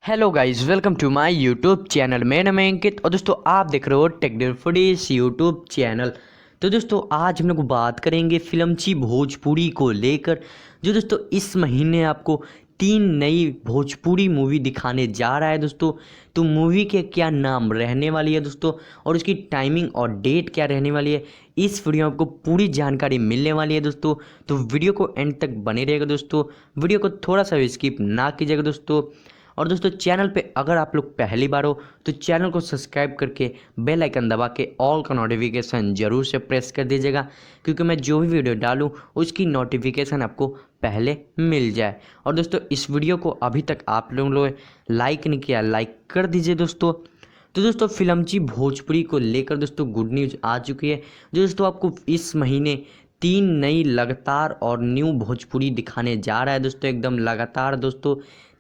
Hello guys, welcome to my YouTube channel. मेरा नाम है अंकित और दोस्तों आप देख रहे हो टेक फुडीज यूट्यूब चैनल। तो दोस्तों आज हम लोग बात करेंगे फिल्मची भोजपुरी को लेकर, जो दोस्तों इस महीने आपको 3 नई भोजपुरी मूवी दिखाने जा रहा है दोस्तों। तो मूवी के क्या नाम रहने वाली है दोस्तों और उसकी टाइमिंग और डेट क्या रहने वाली है, इस वीडियो में आपको पूरी जानकारी मिलने वाली है दोस्तों। तो वीडियो को एंड तक बने रहेगा दोस्तों, वीडियो को थोड़ा सा भी स्किप ना कीजिएगा दोस्तों। और दोस्तों चैनल पे अगर आप लोग पहली बार हो तो चैनल को सब्सक्राइब करके बेल आइकन दबा के ऑल का नोटिफिकेशन ज़रूर से प्रेस कर दीजिएगा, क्योंकि मैं जो भी वीडियो डालूँ उसकी नोटिफिकेशन आपको पहले मिल जाए। और दोस्तों इस वीडियो को अभी तक आप लोगों ने लाइक नहीं किया, लाइक कर दीजिए दोस्तों। तो दोस्तों फिल्मची भोजपुरी को लेकर दोस्तों गुड न्यूज़ आ चुकी है, जो दोस्तों आपको इस महीने 3 नई लगातार और न्यू भोजपुरी दिखाने जा रहा है दोस्तों। एकदम लगातार दोस्तों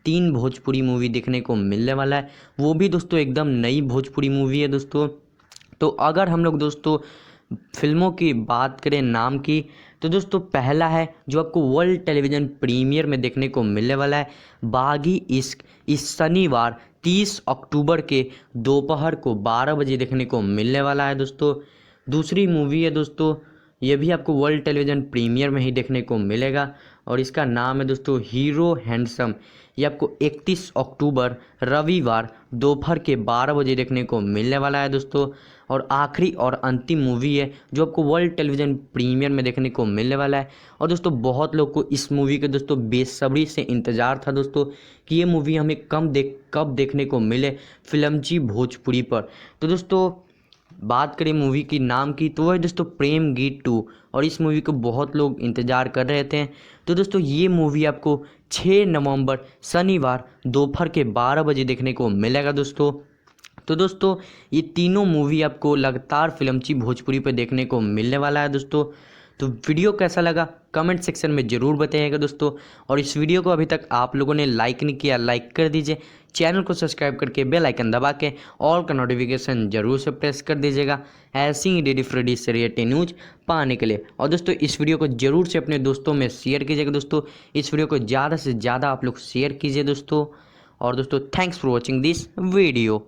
3 भोजपुरी मूवी देखने को मिलने वाला है, वो भी दोस्तों एकदम नई भोजपुरी मूवी है दोस्तों। तो अगर हम लोग दोस्तों फिल्मों की बात करें नाम की, तो दोस्तों पहला है जो आपको वर्ल्ड टेलीविज़न प्रीमियर में देखने को मिलने वाला है, बागी इश्क, इस शनिवार 30 अक्टूबर के दोपहर को 12 बजे देखने को मिलने वाला है दोस्तों। दूसरी मूवी है दोस्तों, ये भी आपको वर्ल्ड टेलीविज़न प्रीमियर में ही देखने को मिलेगा और इसका नाम है दोस्तों हीरो हैंडसम। ये आपको 31 अक्टूबर रविवार दोपहर के 12 बजे देखने को मिलने वाला है दोस्तों। और आखिरी और अंतिम मूवी है जो आपको वर्ल्ड टेलीविज़न प्रीमियर में देखने को मिलने वाला है। और दोस्तों बहुत लोग को इस मूवी के दोस्तों बेसब्री से इंतज़ार था दोस्तों कि ये मूवी हमें कब देखने को मिले फिल्मची भोजपुरी पर। तो दोस्तों बात करें मूवी की नाम की, तो वह है दोस्तों प्रेम गीत 2, और इस मूवी को बहुत लोग इंतज़ार कर रहे थे। तो दोस्तों ये मूवी आपको 6 नवंबर शनिवार दोपहर के 12 बजे देखने को मिलेगा दोस्तों। तो दोस्तों ये तीनों मूवी आपको लगातार फिल्मची भोजपुरी पर देखने को मिलने वाला है दोस्तों। तो वीडियो कैसा लगा कमेंट सेक्शन में ज़रूर बताइएगा दोस्तों। और इस वीडियो को अभी तक आप लोगों ने लाइक नहीं किया, लाइक कर दीजिए। चैनल को सब्सक्राइब करके बेल आइकन दबा के ऑल का नोटिफिकेशन ज़रूर से प्रेस कर दीजिएगा, ऐसी ही डेली फ्रेडी से रिलेटेड न्यूज पाने के लिए। और दोस्तों इस वीडियो को ज़रूर से अपने दोस्तों में शेयर कीजिएगा दोस्तों। इस वीडियो को ज़्यादा से ज़्यादा आप लोग शेयर कीजिए दोस्तों। और दोस्तों thanks for watching this video.